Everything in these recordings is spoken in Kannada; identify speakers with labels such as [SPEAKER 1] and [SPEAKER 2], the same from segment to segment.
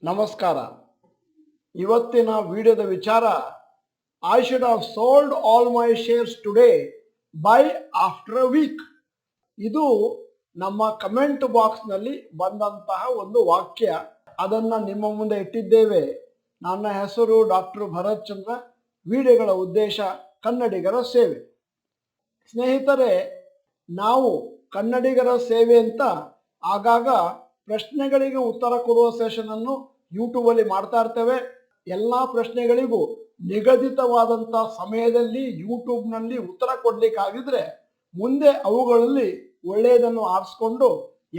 [SPEAKER 1] ನಮಸ್ಕಾರ. ಇವತ್ತಿನ ವಿಡಿಯೋದ ವಿಚಾರ I should have sold all my shares today buy after a week. ಇದು ನಮ್ಮ ಕಮೆಂಟ್ ಬಾಕ್ಸ್ನಲ್ಲಿ ಬಂದಂತಹ ಒಂದು ವಾಕ್ಯ. ಅದನ್ನು ನಿಮ್ಮ ಮುಂದೆ ಇಟ್ಟಿದ್ದೇವೆ. ನನ್ನ ಹೆಸರು ಡಾಕ್ಟರ್ ಭರತ್ ಚಂದ್ರ. ವಿಡಿಯೋಗಳ ಉದ್ದೇಶ ಕನ್ನಡಿಗರ ಸೇವೆ. ಸ್ನೇಹಿತರೆ, ನಾವು ಕನ್ನಡಿಗರ ಸೇವೆ ಅಂತ ಆಗಾಗ ಪ್ರಶ್ನೆಗಳಿಗೆ ಉತ್ತರ ಕೊಡುವ ಸೆಷನನ್ನು ಯೂಟ್ಯೂಬಲ್ಲಿ ಮಾಡ್ತಾ ಇರ್ತೇವೆ. ಎಲ್ಲ ಪ್ರಶ್ನೆಗಳಿಗೂ ನಿಗದಿತವಾದಂಥ ಸಮಯದಲ್ಲಿ ಯೂಟ್ಯೂಬ್ನಲ್ಲಿ ಉತ್ತರ ಕೊಡಲಿಕ್ಕಾಗಿದ್ರೆ ಮುಂದೆ ಅವುಗಳಲ್ಲಿ ಒಳ್ಳೆಯದನ್ನು ಆರಿಸ್ಕೊಂಡು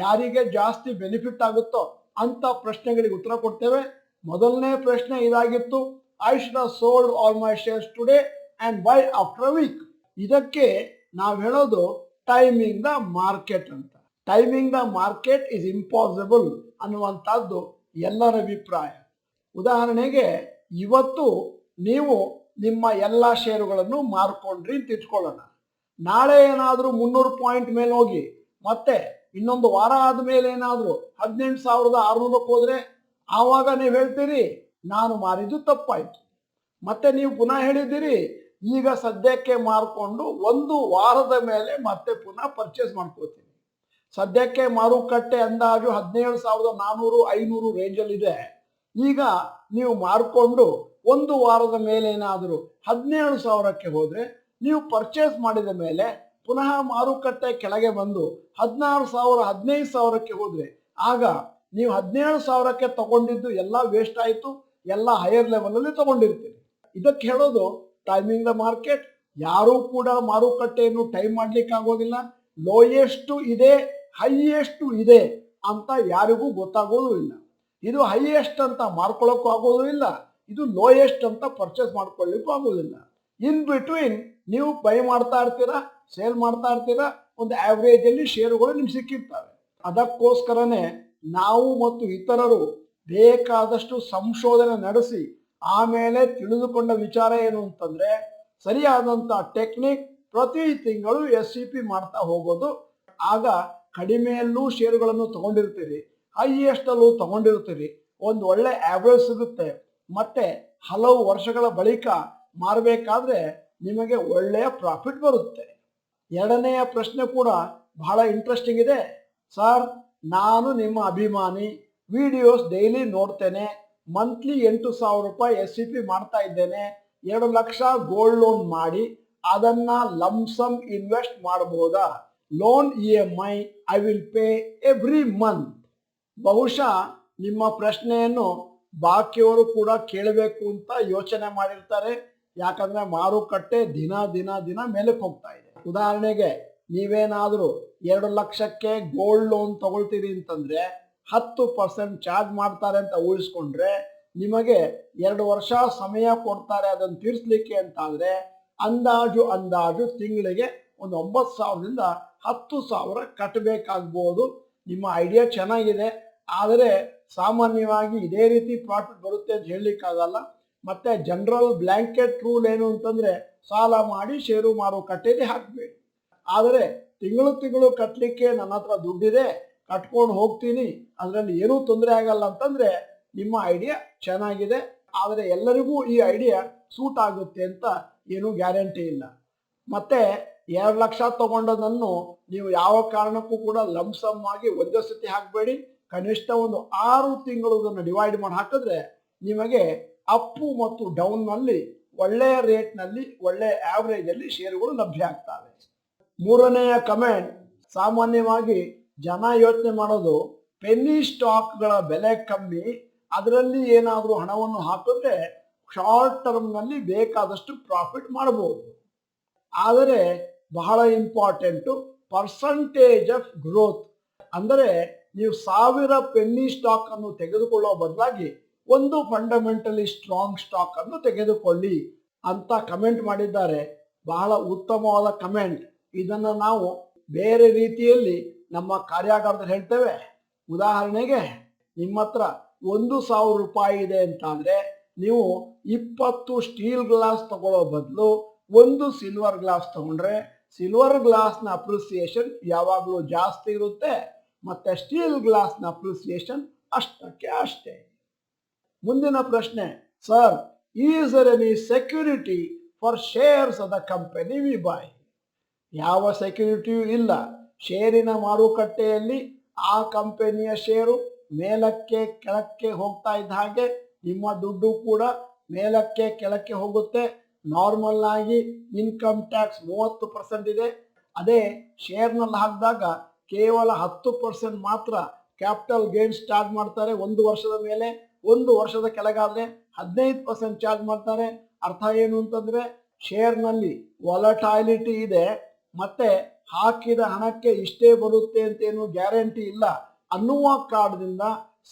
[SPEAKER 1] ಯಾರಿಗೆ ಜಾಸ್ತಿ ಬೆನಿಫಿಟ್ ಆಗುತ್ತೋ ಅಂಥ ಪ್ರಶ್ನೆಗಳಿಗೆ ಉತ್ತರ ಕೊಡ್ತೇವೆ. ಮೊದಲನೇ ಪ್ರಶ್ನೆ ಇದಾಗಿತ್ತು, I should have sold all my shares today and buy after a week. ಇದಕ್ಕೆ ನಾವು ಹೇಳೋದು ಟೈಮಿಂಗ್ ದ ಮಾರ್ಕೆಟ್ ಅಂತ. Timing the market is impossible ಅನ್ನುವಂಥದ್ದು ಎಲ್ಲರ ಅಭಿಪ್ರಾಯ. ಉದಾಹರಣೆಗೆ, ಇವತ್ತು ನೀವು ನಿಮ್ಮ ಎಲ್ಲ ಷೇರುಗಳನ್ನು ಮಾರ್ಕೊಂಡ್ರಿ ಅಂತ ಇಟ್ಕೊಳ್ಳೋಣ. ನಾಳೆ ಏನಾದರೂ 300 ಪಾಯಿಂಟ್ ಮೇಲೆ ಹೋಗಿ ಮತ್ತೆ ಇನ್ನೊಂದು ವಾರ ಆದಮೇಲೆ ಏನಾದರೂ 18,600ಕ್ಕೆ ಹೋದರೆ ಆವಾಗ ನೀವು ಹೇಳ್ತೀರಿ ನಾನು ಮಾರಿದ್ದು ತಪ್ಪಾಯಿತು. ಮತ್ತೆ ನೀವು ಪುನಃ ಹೇಳಿದ್ದೀರಿ ಈಗ ಸದ್ಯಕ್ಕೆ ಮಾರ್ಕೊಂಡು ಒಂದು ವಾರದ ಮೇಲೆ ಮತ್ತೆ ಪುನಃ ಪರ್ಚೇಸ್ ಮಾಡ್ಕೋತೀನಿ. ಸದ್ಯಕ್ಕೆ ಮಾರುಕಟ್ಟೆ ಅಂದಾಜು 17,400 500 ರೇಂಜಲ್ಲಿದೆ. ಈಗ ನೀವು ಮಾರ್ಕೊಂಡು ಒಂದು ವಾರದ ಮೇಲೆ ಏನಾದರೂ 17,000ಕ್ಕೆ ಹೋದರೆ ನೀವು ಪರ್ಚೇಸ್ ಮಾಡಿದ ಮೇಲೆ ಪುನಃ ಮಾರುಕಟ್ಟೆ ಕೆಳಗೆ ಬಂದು 16,000 15,000ಕ್ಕೆ ಹೋದರೆ ಆಗ ನೀವು 17,000ಕ್ಕೆ ತಗೊಂಡಿದ್ದು ಎಲ್ಲ ವೇಸ್ಟ್ ಆಯಿತು, ಎಲ್ಲ ಹೈಯರ್ ಲೆವೆಲಲ್ಲಿ ತಗೊಂಡಿರ್ತೀರಿ. ಇದಕ್ಕೆ ಹೇಳೋದು ಟೈಮಿಂಗ್ ದ ಮಾರ್ಕೆಟ್. ಯಾರೂ ಕೂಡ ಮಾರುಕಟ್ಟೆಯನ್ನು ಟೈಮ್ ಮಾಡಲಿಕ್ಕಾಗೋದಿಲ್ಲ. ಲೋಯೆಸ್ಟು ಇದೆ, ಹೈಯೆಸ್ಟು ಇದೆ ಅಂತ ಯಾರಿಗೂ ಗೊತ್ತಾಗೋದು ಇಲ್ಲ. ಇದು ಹೈಯೆಸ್ಟ್ ಅಂತ ಮಾರ್ಕೊಳ್ಳೋಕ್ಕೂ ಆಗೋದು ಇಲ್ಲ, ಇದು ಲೋಯೆಸ್ಟ್ ಅಂತ ಪರ್ಚೇಸ್ ಮಾಡ್ಕೊಳ್ಳಿಕ್ಕೂ ಆಗೋದಿಲ್ಲ. ಇನ್ ಬಿಟ್ವೀನ್ ನೀವು ಬೈ ಮಾಡ್ತಾ ಇರ್ತೀರಾ, ಸೇಲ್ ಮಾಡ್ತಾ ಇರ್ತೀರಾ, ಒಂದು ಆವ್ರೇಜಲ್ಲಿ ಷೇರುಗಳು ನಿಮ್ಗೆ ಸಿಕ್ಕಿರ್ತವೆ. ಅದಕ್ಕೋಸ್ಕರನೇ ನಾವು ಮತ್ತು ಇತರರು ಬೇಕಾದಷ್ಟು ಸಂಶೋಧನೆ ನಡೆಸಿ ಆಮೇಲೆ ತಿಳಿದುಕೊಂಡ ವಿಚಾರ ಏನು ಅಂತಂದರೆ, ಸರಿಯಾದಂಥ ಟೆಕ್ನಿಕ್ ಪ್ರತಿ ತಿಂಗಳು SIP ಮಾಡ್ತಾ ಹೋಗೋದು. ಆಗ ಕಡಿಮೆಯಲ್ಲೂ ಷೇರುಗಳನ್ನು ತಗೊಂಡಿರ್ತೀರಿ, ಹೈಯೆಸ್ಟಲ್ಲೂ ತಗೊಂಡಿರ್ತೀರಿ, ಒಂದು ಒಳ್ಳೆ ಆವ್ರೇಜ್ ಸಿಗುತ್ತೆ. ಮತ್ತೆ ಹಲವು ವರ್ಷಗಳ ಬಳಿಕ ಮಾರಬೇಕಾದ್ರೆ ನಿಮಗೆ ಒಳ್ಳೆಯ ಪ್ರಾಫಿಟ್ ಬರುತ್ತೆ. ಎರಡನೆಯ ಪ್ರಶ್ನೆ ಕೂಡ ಬಹಳ ಇಂಟ್ರೆಸ್ಟಿಂಗ್ ಇದೆ. ಸರ್, ನಾನು ನಿಮ್ಮ ಅಭಿಮಾನಿ, ವಿಡಿಯೋಸ್ ಡೈಲಿ ನೋಡ್ತೇನೆ, ಮಂತ್ಲಿ 8,000 ರೂಪಾಯಿ SIP ಮಾಡ್ತಾ ಇದ್ದೇನೆ, 2 ಲಕ್ಷ ಗೋಲ್ಡ್ ಲೋನ್ ಮಾಡಿ ಅದನ್ನು ಲಂಸಮ್ ಇನ್ವೆಸ್ಟ್ ಮಾಡಬಹುದಾ? Loan EMI I will pay every month. ಬಹುಶಃ ನಿಮ್ಮ ಪ್ರಶ್ನೆಯನ್ನು ಬಾಕಿಯವರು ಕೂಡ ಕೇಳಬೇಕು ಅಂತ ಯೋಚನೆ ಮಾಡಿರ್ತಾರೆ. ಯಾಕಂದರೆ ಮಾರುಕಟ್ಟೆ ದಿನ ದಿನ ದಿನ ಮೇಲಕ್ಕೆ ಹೋಗ್ತಾ ಇದೆ. ಉದಾಹರಣೆಗೆ, ನೀವೇನಾದರೂ 2 ಲಕ್ಷಕ್ಕೆ ಗೋಲ್ಡ್ ಲೋನ್ ತಗೊಳ್ತೀರಿ ಅಂತಂದರೆ 10% ಚಾರ್ಜ್ ಮಾಡ್ತಾರೆ ಅಂತ ಊಹಿಸ್ಕೊಂಡ್ರೆ ನಿಮಗೆ 2 ವರ್ಷ ಸಮಯ ಕೊಡ್ತಾರೆ ಅದನ್ನು ತೀರಿಸಲಿಕ್ಕೆ ಅಂತಾದರೆ ಅಂದಾಜು ತಿಂಗಳಿಗೆ ಒಂದು 9,000ದಿಂದ 10,000 ಕಟ್ಟಬೇಕಾಗ್ಬೋದು. ನಿಮ್ಮ ಐಡಿಯಾ ಚೆನ್ನಾಗಿದೆ, ಆದರೆ ಸಾಮಾನ್ಯವಾಗಿ ಇದೇ ರೀತಿ ಪ್ರಾಫಿಟ್ ಬರುತ್ತೆ ಅಂತ ಹೇಳಲಿಕ್ಕಾಗಲ್ಲ. ಮತ್ತು ಜನರಲ್ ಬ್ಲ್ಯಾಂಕೆಟ್ ರೂಲ್ ಏನು ಅಂತಂದರೆ, ಸಾಲ ಮಾಡಿ ಷೇರು ಮಾರುಕಟ್ಟೆಯಲ್ಲಿ ಹಾಕಬೇಡಿ. ಆದರೆ ತಿಂಗಳು ಕಟ್ಟಲಿಕ್ಕೆ ನನ್ನ ಹತ್ರ ದುಡ್ಡಿದೆ, ಕಟ್ಕೊಂಡು ಹೋಗ್ತೀನಿ, ಅದರಲ್ಲಿ ಏನೂ ತೊಂದರೆ ಆಗಲ್ಲ ಅಂತಂದರೆ ನಿಮ್ಮ ಐಡಿಯಾ ಚೆನ್ನಾಗಿದೆ. ಆದರೆ ಎಲ್ಲರಿಗೂ ಈ ಐಡಿಯಾ ಸೂಟ್ ಆಗುತ್ತೆ ಅಂತ ಏನೂ ಗ್ಯಾರಂಟಿ ಇಲ್ಲ. ಮತ್ತು 2 ಲಕ್ಷ ತಗೊಂಡದನ್ನು ನೀವು ಯಾವ ಕಾರಣಕ್ಕೂ ಕೂಡ ಲಂಸಮ್ ಆಗಿ ಒಂದೇ ಸತಿ ಹಾಕಬೇಡಿ. ಕನಿಷ್ಠ ಒಂದು 6 ತಿಂಗಳು ಡಿವೈಡ್ ಮಾಡಿ ಹಾಕಿದ್ರೆ ನಿಮಗೆ ಅಪ್ಪು ಮತ್ತು ಡೌನ್ನಲ್ಲಿ ಒಳ್ಳೆಯ ರೇಟ್ನಲ್ಲಿ ಒಳ್ಳೆಯ ಆವ್ರೇಜಲ್ಲಿ ಷೇರುಗಳು ಲಭ್ಯ ಆಗ್ತವೆ. ಮೂರನೆಯ ಕಮೆಂಟ್, ಸಾಮಾನ್ಯವಾಗಿ ಜನ ಯೋಚನೆ ಮಾಡೋದು ಪೆನ್ನಿ ಸ್ಟಾಕ್ಗಳ ಬೆಲೆ ಕಮ್ಮಿ, ಅದರಲ್ಲಿ ಏನಾದರೂ ಹಣವನ್ನು ಹಾಕಿದ್ರೆ ಶಾರ್ಟ್ ಟರ್ಮ್ನಲ್ಲಿ ಬೇಕಾದಷ್ಟು ಪ್ರಾಫಿಟ್ ಮಾಡಬಹುದು. ಆದರೆ ಬಹಳ ಇಂಪಾರ್ಟೆಂಟು ಪರ್ಸಂಟೇಜ್ ಆಫ್ ಗ್ರೋತ್. ಅಂದರೆ ನೀವು 1000 ಪೆನ್ನಿ ಸ್ಟಾಕ್ ಅನ್ನು ತೆಗೆದುಕೊಳ್ಳುವ ಬದಲಾಗಿ ಒಂದು ಫಂಡಮೆಂಟಲಿ ಸ್ಟ್ರಾಂಗ್ ಸ್ಟಾಕ್ ಅನ್ನು ತೆಗೆದುಕೊಳ್ಳಿ ಅಂತ ಕಮೆಂಟ್ ಮಾಡಿದ್ದಾರೆ. ಬಹಳ ಉತ್ತಮವಾದ ಕಮೆಂಟ್. ಇದನ್ನು ನಾವು ಬೇರೆ ರೀತಿಯಲ್ಲಿ ನಮ್ಮ ಕಾರ್ಯಾಗಾರದಲ್ಲಿ ಹೇಳ್ತೇವೆ. ಉದಾಹರಣೆಗೆ, ನಿಮ್ಮ ಹತ್ರ 1,000 ರೂಪಾಯಿ ಇದೆ ಅಂತಾದರೆ ನೀವು 20 ಸ್ಟೀಲ್ ಗ್ಲಾಸ್ ತಗೊಳ್ಳೋ ಬದಲು 1 ಸಿಲ್ವರ್ ಗ್ಲಾಸ್ ತಗೊಂಡ್ರೆ ಸಿಲ್ವರ್ ಗ್ಲಾಸ್ನ ಅಪ್ರಿಸಿಯೇಷನ್ ಯಾವಾಗಲೂ ಜಾಸ್ತಿ ಇರುತ್ತೆ, ಮತ್ತು ಸ್ಟೀಲ್ ಗ್ಲಾಸ್ನ ಅಪ್ರಿಸಿಯೇಷನ್ ಅಷ್ಟಕ್ಕೆ ಅಷ್ಟೇ. ಮುಂದಿನ ಪ್ರಶ್ನೆ, sir, is there any security for shares of the company we buy? ಯಾವ ಸೆಕ್ಯೂರಿಟಿಯೂ ಇಲ್ಲ. ಷೇರಿನ ಮಾರುಕಟ್ಟೆಯಲ್ಲಿ ಆ ಕಂಪನಿಯ ಷೇರು ಮೇಲಕ್ಕೆ ಕೆಳಕ್ಕೆ ಹೋಗ್ತಾ ಇದ್ದ ಹಾಗೆ ನಿಮ್ಮ ದುಡ್ಡು ಕೂಡ ಮೇಲಕ್ಕೆ ಕೆಳಕ್ಕೆ ಹೋಗುತ್ತೆ. ನಾರ್ಮಲ್ ಆಗಿ ಇನ್ಕಮ್ ಟ್ಯಾಕ್ಸ್ 30% ಇದೆ. ಅದೇ ಶೇರ್ನಲ್ಲಿ ಹಾಕಿದಾಗ ಕೇವಲ 10% ಮಾತ್ರ ಕ್ಯಾಪಿಟಲ್ ಗೇನ್ಸ್ ಚಾರ್ಜ್ ಮಾಡ್ತಾರೆ 1 ವರ್ಷದ ಮೇಲೆ. 1 ವರ್ಷದ ಕೆಳಗಾದ್ರೆ 15% ಚಾರ್ಜ್ ಮಾಡ್ತಾರೆ. ಅರ್ಥ ಏನು ಅಂತಂದ್ರೆ, ಶೇರ್ನಲ್ಲಿ ವಾಲಟಾಲಿಟಿ ಇದೆ, ಮತ್ತೆ ಹಾಕಿದ ಹಣಕ್ಕೆ ಇಷ್ಟೇ ಬರುತ್ತೆ ಅಂತೇನು ಗ್ಯಾರಂಟಿ ಇಲ್ಲ ಅನ್ನುವ ಕಾರಣದಿಂದ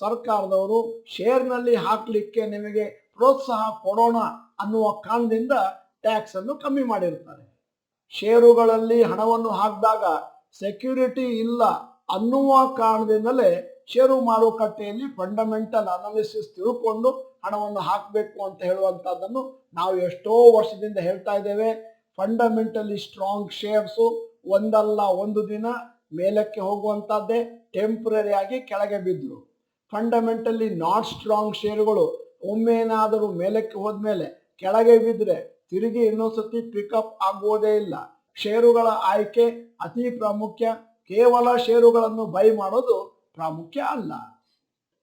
[SPEAKER 1] ಸರ್ಕಾರದವರು ಶೇರ್ನಲ್ಲಿ ಹಾಕಲಿಕ್ಕೆ ನಿಮಗೆ ಪ್ರೋತ್ಸಾಹ ಕೊಡೋಣ ಅನ್ನುವ ಕಾರಣದಿಂದ ಟ್ಯಾಕ್ಸ್ ಅನ್ನು ಕಮ್ಮಿ ಮಾಡಿರ್ತಾರೆ. ಷೇರುಗಳಲ್ಲಿ ಹಣವನ್ನು ಹಾಕಿದಾಗ ಸೆಕ್ಯೂರಿಟಿ ಇಲ್ಲ ಅನ್ನುವ ಕಾರಣದಿಂದಲೇ ಷೇರು ಮಾರುಕಟ್ಟೆಯಲ್ಲಿ ಫಂಡಮೆಂಟಲ್ ಅನಾಲಿಸಿಸ್ ತಿಳ್ಕೊಂಡು ಹಣವನ್ನು ಹಾಕಬೇಕು ಅಂತ ಹೇಳುವಂತಹದ್ದನ್ನು ನಾವು ಎಷ್ಟೋ ವರ್ಷದಿಂದ ಹೇಳ್ತಾ ಇದ್ದೇವೆ. ಫಂಡಮೆಂಟಲಿ ಸ್ಟ್ರಾಂಗ್ ಶೇರ್ಸು ಒಂದಲ್ಲ ಒಂದು ದಿನ ಮೇಲಕ್ಕೆ ಹೋಗುವಂತಹದ್ದೇ, ಟೆಂಪ್ರರಿ ಆಗಿ ಕೆಳಗೆ ಬಿದ್ದರು. ಫಂಡಮೆಂಟಲಿ ನಾಟ್ ಸ್ಟ್ರಾಂಗ್ ಶೇರುಗಳು ಒಮ್ಮೆನಾದರೂ ಮೇಲಕ್ಕೆ ಹೋದ್ಮೇಲೆ ಕೆಳಗೆ ಬಿದ್ದರೆ ತಿರುಗಿ ಇನ್ನೊಂದ್ಸತಿ ಪಿಕಪ್ ಆಗುವುದೇ ಇಲ್ಲ. ಷೇರುಗಳ ಆಯ್ಕೆ ಅತಿ ಪ್ರಾಮುಖ್ಯ. ಕೇವಲ ಷೇರುಗಳನ್ನು ಬೈ ಮಾಡೋದು ಪ್ರಾಮುಖ್ಯ ಅಲ್ಲ.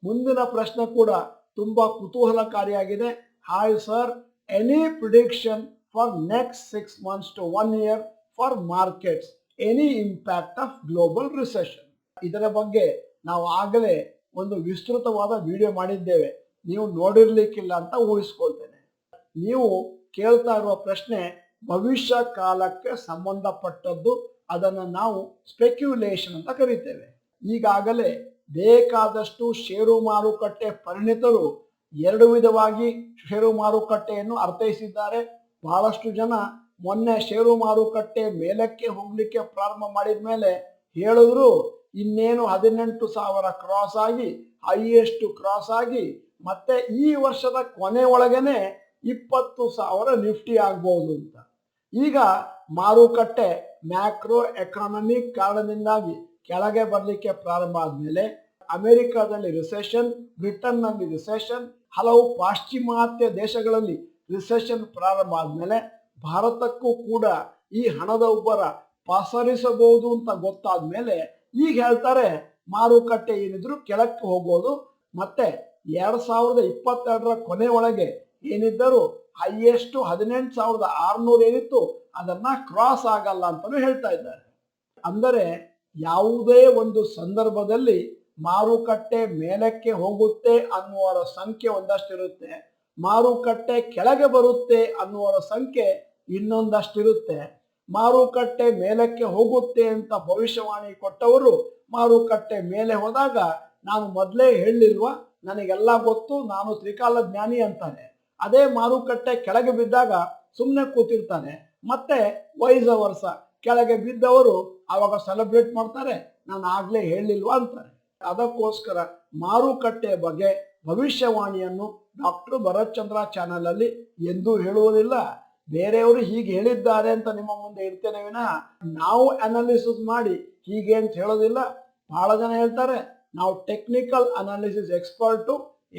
[SPEAKER 1] ಮುಂದಿನ ಪ್ರಶ್ನೆ ಕೂಡ ತುಂಬಾ ಕುತೂಹಲಕಾರಿಯಾಗಿದೆ. Hi sir, any prediction for next 6 months to 1 year for markets, any impact of global recession? ಇದರ ಬಗ್ಗೆ ನಾವು ಆಗಲೇ ಒಂದು ವಿಸ್ತೃತವಾದ ವಿಡಿಯೋ ಮಾಡಿದ್ದೇವೆ. ನೀವು ನೋಡಿರ್ಲಿಕ್ಕಿಲ್ಲ ಅಂತ ಊಹಿಸ್ಕೊಳ್ತೇನೆ. ನೀವು ಕೇಳ್ತಾ ಇರುವ ಪ್ರಶ್ನೆ ಭವಿಷ್ಯ ಕಾಲಕ್ಕೆ ಸಂಬಂಧಪಟ್ಟದ್ದು. ಅದನ್ನು ನಾವು ಸ್ಪೆಕ್ಯುಲೇಷನ್ ಅಂತ ಕರೀತೇವೆ. ಈಗಾಗಲೇ ಬೇಕಾದಷ್ಟು ಷೇರು ಮಾರುಕಟ್ಟೆ ಪರಿಣಿತರು 2 ವಿಧವಾಗಿ ಷೇರು ಮಾರುಕಟ್ಟೆಯನ್ನು ಅರ್ಥೈಸಿದ್ದಾರೆ. ಬಹಳಷ್ಟು ಜನ ಮೊನ್ನೆ ಷೇರು ಮಾರುಕಟ್ಟೆ ಮೇಲಕ್ಕೆ ಹೋಗ್ಲಿಕ್ಕೆ ಪ್ರಾರಂಭ ಮಾಡಿದ ಮೇಲೆ ಹೇಳಿದ್ರು, ಇನ್ನೇನು 18,000 ಕ್ರಾಸ್ ಆಗಿ ಹೈಯೆಸ್ಟ್ ಕ್ರಾಸ್ ಆಗಿ ಮತ್ತೆ ಈ ವರ್ಷದ ಕೊನೆ ಒಳಗೇನೆ 20,000 ನಿಫ್ಟಿ ಆಗ್ಬಹುದು ಅಂತ. ಈಗ ಮಾರುಕಟ್ಟೆ ಮ್ಯಾಕ್ರೋ ಎಕಾನಮಿಕ್ ಕಾರಣದಿಂದಾಗಿ ಕೆಳಗೆ ಬರಲಿಕ್ಕೆ ಪ್ರಾರಂಭ ಆದ್ಮೇಲೆ ಅಮೆರಿಕಾದಲ್ಲಿ ರಿಸೆಷನ್, ಬ್ರಿಟನ್ನಲ್ಲಿ ರಿಸೆಷನ್, ಹಲವು ಪಾಶ್ಚಿಮಾತ್ಯ ದೇಶಗಳಲ್ಲಿ ರಿಸೆಷನ್ ಪ್ರಾರಂಭ ಆದ್ಮೇಲೆ ಭಾರತಕ್ಕೂ ಕೂಡ ಈ ಹಣದ ಉಬ್ಬರ ಪಸರಿಸಬಹುದು ಅಂತ ಗೊತ್ತಾದ್ಮೇಲೆ ಈಗ ಹೇಳ್ತಾರೆ ಮಾರುಕಟ್ಟೆ ಏನಿದ್ರು ಕೆಳಕ್ಕೆ ಹೋಗೋದು, ಮತ್ತೆ 2022ರ ಕೊನೆ ಒಳಗೆ ಏನಿದ್ದರೂ ಹೈಯೆಸ್ಟ್ 18,600 ಏನಿತ್ತು ಅದನ್ನ ಕ್ರಾಸ್ ಆಗಲ್ಲ ಅಂತಾನು ಹೇಳ್ತಾ ಇದ್ದಾರೆ. ಅಂದರೆ ಯಾವುದೇ ಒಂದು ಸಂದರ್ಭದಲ್ಲಿ ಮಾರುಕಟ್ಟೆ ಮೇಲಕ್ಕೆ ಹೋಗುತ್ತೆ ಅನ್ನುವರ ಸಂಖ್ಯೆ ಒಂದಷ್ಟಿರುತ್ತೆ, ಮಾರುಕಟ್ಟೆ ಕೆಳಗೆ ಬರುತ್ತೆ ಅನ್ನುವರ ಸಂಖ್ಯೆ ಇನ್ನೊಂದಷ್ಟಿರುತ್ತೆ. ಮಾರುಕಟ್ಟೆ ಮೇಲಕ್ಕೆ ಹೋಗುತ್ತೆ ಅಂತ ಭವಿಷ್ಯವಾಣಿ ಕೊಟ್ಟವರು ಮಾರುಕಟ್ಟೆ ಮೇಲೆ ಹೋದಾಗ ನಾನು ಮೊದಲೇ ಹೇಳಲಿಲ್ವಾ, ನನಗೆಲ್ಲ ಗೊತ್ತು, ನಾನು ತ್ರಿಕಾಲ ಜ್ಞಾನಿ ಅಂತಾನೆ. ಅದೇ ಮಾರುಕಟ್ಟೆ ಕೆಳಗೆ ಬಿದ್ದಾಗ ಸುಮ್ಮನೆ ಕೂತಿರ್ತಾನೆ. ಮತ್ತೆ ವೈಸ ವರ್ಷ ಕೆಳಗೆ ಬಿದ್ದವರು ಆವಾಗ ಸೆಲೆಬ್ರೇಟ್ ಮಾಡ್ತಾರೆ, ನಾನು ಆಗ್ಲೇ ಹೇಳಲಿಲ್ವಾ ಅಂತಾರೆ. ಅದಕ್ಕೋಸ್ಕರ ಮಾರುಕಟ್ಟೆ ಬಗ್ಗೆ ಭವಿಷ್ಯವಾಣಿಯನ್ನು ಡಾಕ್ಟರ್ ಭರತ್ ಚಂದ್ರ ಚಾನಲ್ ಅಲ್ಲಿ ಎಂದೂ ಹೇಳುವುದಿಲ್ಲ. ಬೇರೆಯವರು ಹೀಗೆ ಹೇಳಿದ್ದಾರೆ ಅಂತ ನಿಮ್ಮ ಮುಂದೆ ಇರ್ತೇನೆ ವಿನಃ ನಾವು ಅನಾಲಿಸಿಸ್ ಮಾಡಿ ಹೀಗೆ ಅಂತ ಹೇಳೋದಿಲ್ಲ. ಬಹಳ ಜನ ಹೇಳ್ತಾರೆ ನಾವು ಟೆಕ್ನಿಕಲ್ ಅನಾಲಿಸಿಸ್ ಎಕ್ಸ್ಪರ್ಟು,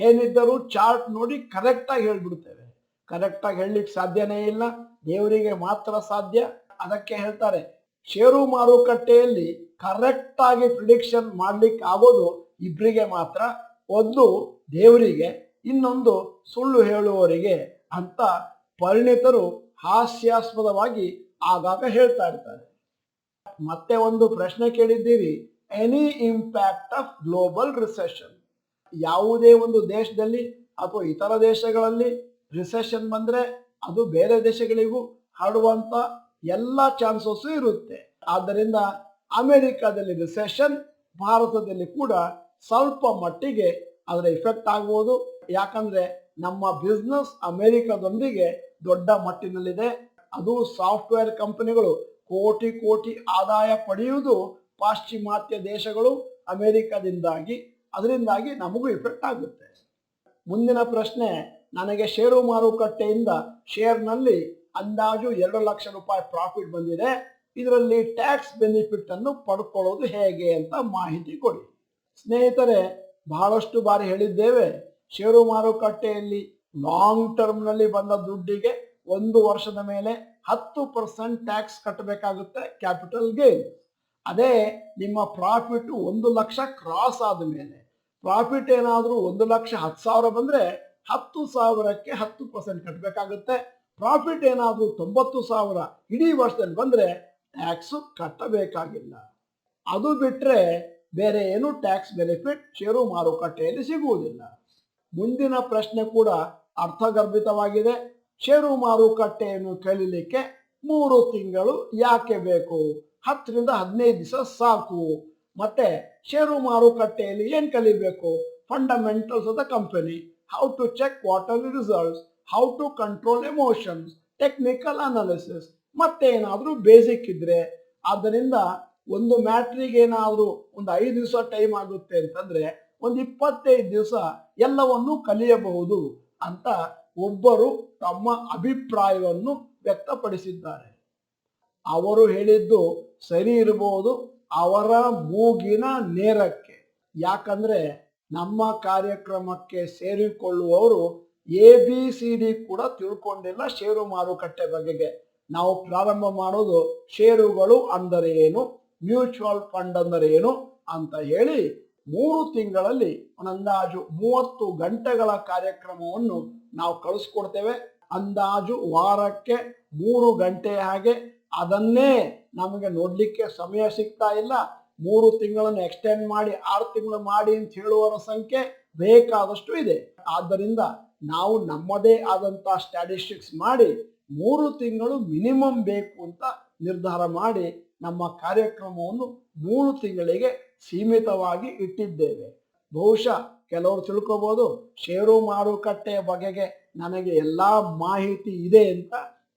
[SPEAKER 1] ಏನಿದ್ದರೂ ಚಾರ್ಟ್ ನೋಡಿ ಕರೆಕ್ಟಾಗಿ ಹೇಳ್ಬಿಡ್ತೇವೆ. ಕರೆಕ್ಟಾಗಿ ಹೇಳಲಿಕ್ಕೆ ಸಾಧ್ಯನೇ ಇಲ್ಲ, ದೇವರಿಗೆ ಮಾತ್ರ ಸಾಧ್ಯ. ಅದಕ್ಕೆ ಹೇಳ್ತಾರೆ ಷೇರು ಮಾರುಕಟ್ಟೆಯಲ್ಲಿ ಕರೆಕ್ಟ್ ಆಗಿ ಪ್ರಿಡಿಕ್ಷನ್ ಮಾಡ್ಲಿಕ್ಕೆ ಆಗೋದು ಇಬ್ಬರಿಗೆ ಮಾತ್ರ, ಒಂದು ದೇವರಿಗೆ, ಇನ್ನೊಂದು ಸುಳ್ಳು ಹೇಳುವವರಿಗೆ ಅಂತ ಪರಿಣಿತರು ಹಾಸ್ಯಾಸ್ಪದವಾಗಿ ಆಗಾಗ ಹೇಳ್ತಾ ಇರ್ತಾರೆ. ಮತ್ತೆ ಒಂದು ಪ್ರಶ್ನೆ ಕೇಳಿದ್ದೀರಿ, any impact of global recession? ಯಾವುದೇ ಒಂದು ದೇಶದಲ್ಲಿ ಅಥವಾ ಇತರ ದೇಶಗಳಲ್ಲಿ ರಿಸೆಷನ್ ಬಂದ್ರೆ ಅದು ಬೇರೆ ದೇಶಗಳಿಗೂ ಹರಡುವಂತ ಎಲ್ಲ ಚಾನ್ಸಸ್ ಇರುತ್ತೆ. ಆದ್ದರಿಂದ ಅಮೆರಿಕಾದಲ್ಲಿ ರಿಸೆಷನ್, ಭಾರತದಲ್ಲಿ ಕೂಡ ಸ್ವಲ್ಪ ಮಟ್ಟಿಗೆ ಅದರ ಇಫೆಕ್ಟ್ ಆಗ್ಬೋದು. ಯಾಕಂದ್ರೆ ನಮ್ಮ ಬಿಸ್ನೆಸ್ ಅಮೆರಿಕದೊಂದಿಗೆ ದೊಡ್ಡ ಮಟ್ಟಿನಲ್ಲಿದೆ. ಅದು ಸಾಫ್ಟ್ವೇರ್ ಕಂಪನಿಗಳು ಕೋಟಿ ಕೋಟಿ ಆದಾಯ ಪಡೆಯುವುದು ಪಾಶ್ಚಿಮಾತ್ಯ ದೇಶಗಳು ಅಮೆರಿಕದಿಂದಾಗಿ, ಅದರಿಂದಾಗಿ ನಮಗೂ ಇಫೆಕ್ಟ್ ಆಗುತ್ತೆ. ಮುಂದಿನ ಪ್ರಶ್ನೆ, ನನಗೆ ಷೇರು ಮಾರುಕಟ್ಟೆಯಿಂದ ಶೇರ್ನಲ್ಲಿ ಅಂದಾಜು 2 ಲಕ್ಷ ರೂಪಾಯಿ ಪ್ರಾಫಿಟ್ ಬಂದಿದೆ, ಇದರಲ್ಲಿ ಟ್ಯಾಕ್ಸ್ ಬೆನಿಫಿಟ್ ಅನ್ನು ಪಡ್ಕೊಳ್ಳೋದು ಹೇಗೆ ಅಂತ ಮಾಹಿತಿ ಕೊಡಿ. ಸ್ನೇಹಿತರೆ, ಬಹಳಷ್ಟು ಬಾರಿ ಹೇಳಿದ್ದೇವೆ, ಷೇರು ಮಾರುಕಟ್ಟೆಯಲ್ಲಿ ಲಾಂಗ್ ಟರ್ಮ್ನಲ್ಲಿ ಬಂದ ದುಡ್ಡಿಗೆ 1 ವರ್ಷದ ಮೇಲೆ 10% ಟ್ಯಾಕ್ಸ್ ಕಟ್ಟಬೇಕಾಗುತ್ತೆ ಕ್ಯಾಪಿಟಲ್ ಗೇನ್. ಅದೇ ನಿಮ್ಮ ಪ್ರಾಫಿಟ್ 1 ಲಕ್ಷ ಕ್ರಾಸ್ ಆದ ಮೇಲೆ, ಪ್ರಾಫಿಟ್ ಏನಾದರೂ 1,10,000 ಬಂದ್ರೆ 10,000ಕ್ಕೆ 10% ಕಟ್ಟಬೇಕಾಗುತ್ತೆ. ಪ್ರಾಫಿಟ್ ಏನಾದರೂ 90,000 ಇಡೀ ವರ್ಷದಲ್ಲಿ ಬಂದ್ರೆ ಟ್ಯಾಕ್ಸ್ ಕಟ್ಟಬೇಕಾಗಿಲ್ಲ. ಅದು ಬಿಟ್ರೆ ಬೇರೆ ಏನು ಟ್ಯಾಕ್ಸ್ ಬೆನಿಫಿಟ್ ಷೇರು ಮಾರುಕಟ್ಟೆಯಲ್ಲಿ ಸಿಗುವುದಿಲ್ಲ. ಮುಂದಿನ ಪ್ರಶ್ನೆ ಕೂಡ ಅರ್ಥಗರ್ಭಿತವಾಗಿದೆ. ಷೇರು ಮಾರುಕಟ್ಟೆಯನ್ನು ಕಲಿಲಿಕ್ಕೆ 3 ತಿಂಗಳು ಯಾಕೆ ಬೇಕು? 10ರಿಂದ 15 ದಿವಸ ಸಾಕು. ಮತ್ತೆ ಷೇರು ಮಾರುಕಟ್ಟೆಯಲ್ಲಿ ಏನ್ ಕಲಿಬೇಕು? Fundamentals of the company, how to check quarterly results, how to control emotions, technical analysis, ಮತ್ತೆ ಏನಾದರೂ ಬೇಸಿಕ್ ಇದ್ರೆ. ಆದ್ದರಿಂದ ಒಂದು ಮ್ಯಾಟ್ರಿಗೆ ಏನಾದರೂ ಒಂದು 5 ದಿವಸ ಟೈಮ್ ಆಗುತ್ತೆ ಅಂತಂದ್ರೆ ಒಂದು 25 ದಿವಸ ಎಲ್ಲವನ್ನೂ ಕಲಿಯಬಹುದು ಅಂತ ಒಬ್ಬರು ತಮ್ಮ ಅಭಿಪ್ರಾಯವನ್ನು ವ್ಯಕ್ತಪಡಿಸಿದ್ದಾರೆ. ಅವರು ಹೇಳಿದ್ದು ಸರಿ ಇರಬಹುದು ಅವರ ಮೂಗಿನ ನೇರಕ್ಕೆ. ಯಾಕಂದ್ರೆ ನಮ್ಮ ಕಾರ್ಯಕ್ರಮಕ್ಕೆ ಸೇರಿಕೊಳ್ಳುವವರು ABCD ಕೂಡ ತಿಳ್ಕೊಂಡಿಲ್ಲ ಷೇರು ಮಾರುಕಟ್ಟೆ ಬಗೆಗೆ. ನಾವು ಪ್ರಾರಂಭ ಮಾಡೋದು ಷೇರುಗಳು ಅಂದರೆ ಏನು, ಮ್ಯೂಚುವಲ್ ಫಂಡ್ ಅಂದರೆ ಏನು ಅಂತ ಹೇಳಿ 3 ತಿಂಗಳಲ್ಲಿ ಅಂದಾಜು 30 ಗಂಟೆಗಳ ಕಾರ್ಯಕ್ರಮವನ್ನು ನಾವು ಕಳಿಸ್ಕೊಡ್ತೇವೆ. ಅಂದಾಜು ವಾರಕ್ಕೆ 3 ಗಂಟೆ ಹಾಗೆ. ಅದನ್ನೇ ನಮಗೆ ನೋಡ್ಲಿಕ್ಕೆ ಸಮಯ ಸಿಗ್ತಾ ಇಲ್ಲ. 3 ತಿಂಗಳನ್ನು ಎಕ್ಸ್ಟೆಂಡ್ ಮಾಡಿ 6 ತಿಂಗಳು ಮಾಡಿ ಅಂತ ಹೇಳುವವರ ಸಂಖ್ಯೆ ಬೇಕಾದಷ್ಟು ಇದೆ. ಆದ್ದರಿಂದ ನಾವು ನಮ್ಮದೇ ಆದಂತ ಸ್ಟ್ಯಾಟಿಸ್ಟಿಕ್ಸ್ ಮಾಡಿ 3 ತಿಂಗಳು ಮಿನಿಮಮ್ ಬೇಕು ಅಂತ ನಿರ್ಧಾರ ಮಾಡಿ ನಮ್ಮ ಕಾರ್ಯಕ್ರಮವನ್ನು 3 ತಿಂಗಳಿಗೆ ಸೀಮಿತವಾಗಿ ಇಟ್ಟಿದ್ದೇವೆ. ಬಹುಶಃ ಕೆಲವರು ತಿಳ್ಕೋಬಹುದು ಷೇರು ಮಾರುಕಟ್ಟೆಯ ಬಗೆಗೆ ನನಗೆ ಎಲ್ಲಾ ಮಾಹಿತಿ ಇದೆ ಅಂತ.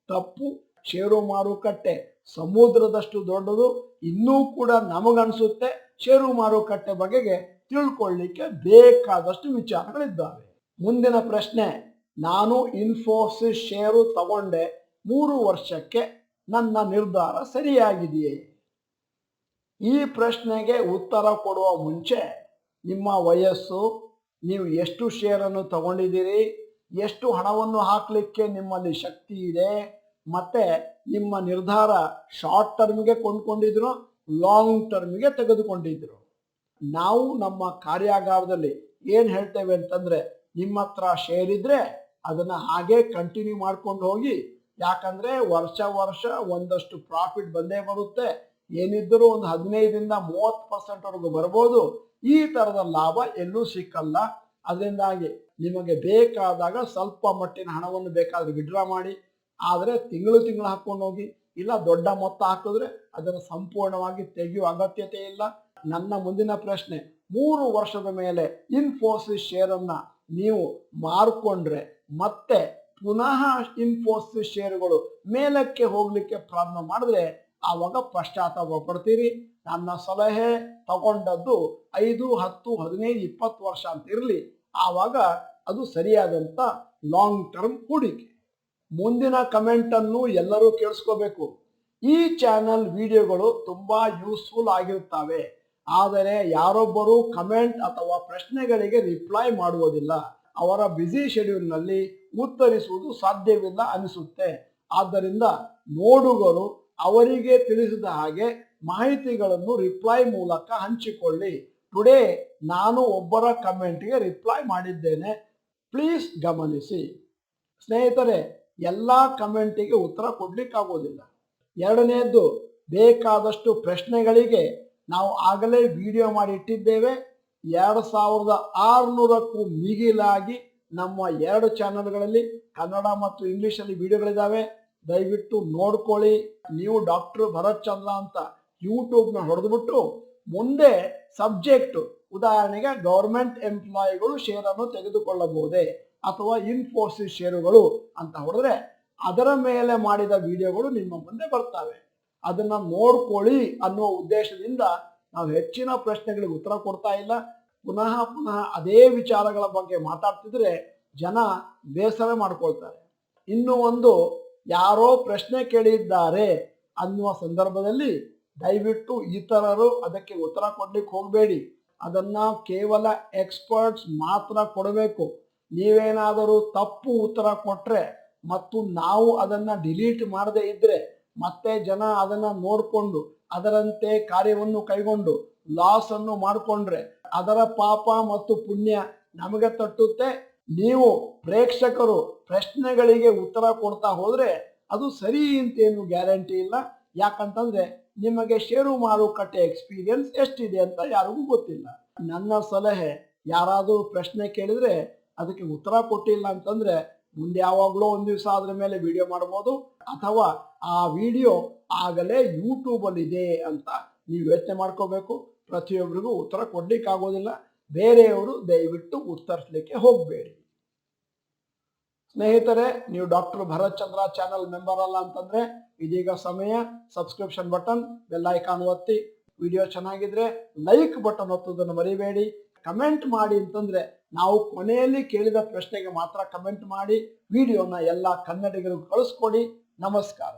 [SPEAKER 1] ತಪ್ಪು. ಷೇರು ಮಾರುಕಟ್ಟೆ ಸಮುದ್ರದಷ್ಟು ದೊಡ್ಡದು. ಇನ್ನೂ ಕೂಡ ನಮಗನ್ಸುತ್ತೆ ಷೇರು ಮಾರುಕಟ್ಟೆ ಬಗೆಗೆ ತಿಳ್ಕೊಳ್ಳಿಕ್ಕೆ ಬೇಕಾದಷ್ಟು ವಿಚಾರಗಳಿದ್ದಾವೆ. ಮುಂದಿನ ಪ್ರಶ್ನೆ, ನಾನು ಇನ್ಫೋಸಿಸ್ ಷೇರು ತಗೊಂಡೆ 3 ವರ್ಷಕ್ಕೆ, ನನ್ನ ನಿರ್ಧಾರ ಸರಿಯಾಗಿದೆಯೇ? ಈ ಪ್ರಶ್ನೆಗೆ ಉತ್ತರ ಕೊಡುವ ಮುಂಚೆ ನಿಮ್ಮ ವಯಸ್ಸು, ನೀವು ಎಷ್ಟು ಶೇರನ್ನು ತಗೊಂಡಿದ್ದೀರಿ, ಎಷ್ಟು ಹಣವನ್ನು ಹಾಕಲಿಕ್ಕೆ ನಿಮ್ಮಲ್ಲಿ ಶಕ್ತಿ ಇದೆ, ಮತ್ತೆ ನಿಮ್ಮ ನಿರ್ಧಾರ ಶಾರ್ಟ್ ಟರ್ಮ್ಗೆ ಕೊಂಡ್ಕೊಂಡಿದ್ರು ಲಾಂಗ್ ಟರ್ಮ್ಗೆ ತೆಗೆದುಕೊಂಡಿದ್ರು. ನಾವು ನಮ್ಮ ಕಾರ್ಯಾಗಾರದಲ್ಲಿ ಏನು ಹೇಳ್ತೇವೆ ಅಂತಂದ್ರೆ, ನಿಮ್ಮ ಹತ್ರ ಶೇರ್ ಇದ್ರೆ ಅದನ್ನ ಹಾಗೆ ಕಂಟಿನ್ಯೂ ಮಾಡ್ಕೊಂಡು ಹೋಗಿ. ಯಾಕಂದ್ರೆ ವರ್ಷ ಒಂದಷ್ಟು ಪ್ರಾಫಿಟ್ ಬಂದೇ ಬರುತ್ತೆ. ಏನಿದ್ದರೂ ಒಂದು 15ರಿಂದ 30% ಬರ್ಬೋದು. ಈ ತರದ ಲಾಭ ಎಲ್ಲೂ ಸಿಕ್ಕಲ್ಲ. ಅದರಿಂದಾಗಿ ನಿಮಗೆ ಬೇಕಾದಾಗ ಸ್ವಲ್ಪ ಮಟ್ಟಿನ ಹಣವನ್ನು ಬೇಕಾದ್ರೆ ವಿಡ್ರಾ ಮಾಡಿ, ಆದರೆ ತಿಂಗಳು ಹಾಕೊಂಡು ಹೋಗಿ. ಇಲ್ಲ ದೊಡ್ಡ ಮೊತ್ತ ಹಾಕಿದ್ರೆ ಅದನ್ನು ಸಂಪೂರ್ಣವಾಗಿ ತೆಗೆಯುವ ಅಗತ್ಯತೆ ಇಲ್ಲ. ನನ್ನ ಮುಂದಿನ ಪ್ರಶ್ನೆ, 3 ವರ್ಷದ ಮೇಲೆ ಇನ್ಫೋಸಿಸ್ ಶೇರನ್ನ ನೀವು ಮಾರ್ಕೊಂಡ್ರೆ ಮತ್ತೆ ಪುನಃ ಇನ್ಫೋಸಿಸ್ ಶೇರುಗಳು ಮೇಲಕ್ಕೆ ಹೋಗ್ಲಿಕ್ಕೆ ಪ್ರಾರಂಭ ಮಾಡಿದ್ರೆ ಆವಾಗ ಪಶ್ಚಾತ್ತಾಪ ಪಡ್ತೀರಿ. ನನ್ನ ಸಲಹೆ, ತಗೊಂಡದ್ದು 5, 10, 15, 20 ವರ್ಷ ಅಂತ ಇರಲಿ. ಆವಾಗ ಅದು ಸರಿಯಾದಂತ ಲಾಂಗ್ ಟರ್ಮ್ ಹೂಡಿಕೆ. ಮುಂದಿನ ಕಮೆಂಟ್ ಅನ್ನು ಎಲ್ಲರೂ ಕೇಳಿಸ್ಕೋಬೇಕು. ಈ ಚಾನಲ್ ವಿಡಿಯೋಗಳು ತುಂಬಾ ಯೂಸ್ಫುಲ್ ಆಗಿರುತ್ತವೆ. ಆದರೆ ಯಾರೊಬ್ಬರು ಕಮೆಂಟ್ ಅಥವಾ ಪ್ರಶ್ನೆಗಳಿಗೆ ರಿಪ್ಲೈ ಮಾಡುವುದಿಲ್ಲ. ಅವರ ಬ್ಯುಸಿ ಶೆಡ್ಯೂಲ್ನಲ್ಲಿ ಉತ್ತರಿಸುವುದು ಸಾಧ್ಯವಿಲ್ಲ ಅನಿಸುತ್ತೆ. ಆದ್ದರಿಂದ ನೋಡುಗರು ಅವರಿಗೆ ತಿಳಿಸಿದ ಹಾಗೆ ಮಾಹಿತಿಗಳನ್ನು ರಿಪ್ಲೈ ಮೂಲಕ ಹಂಚಿಕೊಳ್ಳಿ. ಟುಡೇ ನಾನು ಒಬ್ಬರ ಕಮೆಂಟ್ಗೆ ರಿಪ್ಲೈ ಮಾಡಿದ್ದೇನೆ, ಪ್ಲೀಸ್ ಗಮನಿಸಿ. ಸ್ನೇಹಿತರೆ, ಎಲ್ಲ ಕಮೆಂಟಿಗೆ ಉತ್ತರ ಕೊಡ್ಲಿಕ್ಕಾಗೋದಿಲ್ಲ. ಎರಡನೆಯದ್ದು, ಬೇಕಾದಷ್ಟು ಪ್ರಶ್ನೆಗಳಿಗೆ ನಾವು ಆಗಲೇ ವಿಡಿಯೋ ಮಾಡಿ ಇಟ್ಟಿದ್ದೇವೆ. 2600ಕ್ಕೂ ಮಿಗಿಲಾಗಿ ನಮ್ಮ 2 ಚಾನಲ್ಗಳಲ್ಲಿ ಕನ್ನಡ ಮತ್ತು ಇಂಗ್ಲಿಷಲ್ಲಿ ವಿಡಿಯೋಗಳಿದ್ದಾವೆ. ದಯವಿಟ್ಟು ನೋಡ್ಕೊಳ್ಳಿ. ನೀವು ಡಾಕ್ಟರ್ ಭರತ್ ಚಂದ್ರ ಅಂತ ಯೂಟ್ಯೂಬ್ನ ಹೊಡೆದ್ಬಿಟ್ಟು ಮುಂದೆ ಸಬ್ಜೆಕ್ಟ್, ಉದಾಹರಣೆಗೆ ಗೌರ್ಮೆಂಟ್ ಎಂಪ್ಲಾಯಿಗಳು ಶೇರನ್ನು ತೆಗೆದುಕೊಳ್ಳಬಹುದೇ ಅಥವಾ ಇನ್ಫೋಸಿಸ್ ಶೇರುಗಳು ಅಂತ ಹೊಡೆದ್ರೆ ಅದರ ಮೇಲೆ ಮಾಡಿದ ವಿಡಿಯೋಗಳು ನಿಮ್ಮ ಮುಂದೆ ಬರ್ತವೆ. ಅದನ್ನ ನೋಡ್ಕೊಳ್ಳಿ ಅನ್ನುವ ಉದ್ದೇಶದಿಂದ ನಾವು ಹೆಚ್ಚಿನ ಪ್ರಶ್ನೆಗಳಿಗೆ ಉತ್ತರ ಕೊಡ್ತಾ ಇಲ್ಲ. ಪುನಃ ಅದೇ ವಿಚಾರಗಳ ಬಗ್ಗೆ ಮಾತಾಡ್ತಿದ್ರೆ ಜನ ಬೇಸರ ಮಾಡ್ಕೊಳ್ತಾರೆ. ಇನ್ನು ಒಂದು, ಯಾರೋ ಪ್ರಶ್ನೆ ಕೇಳಿದ್ದಾರೆ ಅನ್ನುವ ಸಂದರ್ಭದಲ್ಲಿ ದಯವಿಟ್ಟು ಇತರರು ಅದಕ್ಕೆ ಉತ್ತರ ಕೊಡ್ಲಿಕ್ಕೆ ಹೋಗಬೇಡಿ. ಅದನ್ನ ಕೇವಲ ಎಕ್ಸ್ಪರ್ಟ್ಸ್ ಮಾತ್ರ ಕೊಡಬೇಕು. ನೀವೇನಾದರೂ ತಪ್ಪು ಉತ್ತರ ಕೊಟ್ರೆ ಮತ್ತು ನಾವು ಅದನ್ನ ಡಿಲೀಟ್ ಮಾಡದೇ ಇದ್ರೆ ಮತ್ತೆ ಜನ ಅದನ್ನ ನೋಡಿಕೊಂಡು ಅದರಂತೆ ಕಾರ್ಯವನ್ನು ಕೈಗೊಂಡು ಲಾಸ್ ಅನ್ನು ಮಾಡಿಕೊಂಡ್ರೆ ಅದರ ಪಾಪ ಮತ್ತು ಪುಣ್ಯ ನಮಗೆ ತಟ್ಟುತ್ತೆ. ನೀವು ಪ್ರೇಕ್ಷಕರು ಪ್ರಶ್ನೆಗಳಿಗೆ ಉತ್ತರ ಕೊಡ್ತಾ ಹೋದ್ರೆ ಅದು ಸರಿ ಅಂತೇನು ಗ್ಯಾರಂಟಿ ಇಲ್ಲ. ಯಾಕಂತಂದ್ರೆ ನಿಮಗೆ ಷೇರು ಮಾರುಕಟ್ಟೆ ಎಕ್ಸ್ಪೀರಿಯನ್ಸ್ ಎಷ್ಟಿದೆ ಅಂತ ಯಾರಿಗೂ ಗೊತ್ತಿಲ್ಲ. ನನ್ನ ಸಲಹೆ, ಯಾರಾದರೂ ಪ್ರಶ್ನೆ ಕೇಳಿದ್ರೆ ಅದಕ್ಕೆ ಉತ್ತರ ಕೊಟ್ಟಿಲ್ಲ ಅಂತಂದ್ರೆ ಮುಂದೆ ಯಾವಾಗಲೂ ಒಂದು ದಿವಸ ಅದ್ರ ಮೇಲೆ ವಿಡಿಯೋ ಮಾಡ್ಬೋದು, ಅಥವಾ ಆ ವಿಡಿಯೋ ಆಗಲೇ ಯೂಟ್ಯೂಬ್ ಅಲ್ಲಿ ಇದೆ ಅಂತ ನೀವು ಯೋಚನೆ ಮಾಡ್ಕೋಬೇಕು. ಪ್ರತಿಯೊಬ್ಬರಿಗೂ ಉತ್ತರ ಕೊಡ್ಲಿಕ್ಕೆ ಆಗೋದಿಲ್ಲ. ಬೇರೆಯವರು ದಯವಿಟ್ಟು ಉತ್ತರಿಸಲಿಕ್ಕೆ ಹೋಗಬೇಡಿ. ಸ್ನೇಹಿತರೆ, ನೀವು ಡಾಕ್ಟರ್ ಭರತ್ ಚಂದ್ರ ಚಾನಲ್ ಮೆಂಬರ್ ಅಲ್ಲ ಅಂತಂದ್ರೆ ಇದೀಗ ಸಮಯ. ಸಬ್ಸ್ಕ್ರಿಪ್ಷನ್ ಬಟನ್, ಬೆಲ್ ಐಕಾನ್ ಒತ್ತಿ. ವಿಡಿಯೋ ಚೆನ್ನಾಗಿದ್ರೆ ಲೈಕ್ ಬಟನ್ ಒತ್ತೋದನ್ನು ಮರಿಬೇಡಿ. ಕಮೆಂಟ್ ಮಾಡಿ ಅಂತಂದ್ರೆ ನಾವು ಕೊನೆಯಲ್ಲಿ ಕೇಳಿದ ಪ್ರಶ್ನೆಗೆ ಮಾತ್ರ ಕಮೆಂಟ್ ಮಾಡಿ ವಿಡಿಯೋನ ಎಲ್ಲ ಕನ್ನಡಿಗರಿಗೂ ಕಳಿಸ್ಕೊಡಿ. ನಮಸ್ಕಾರ.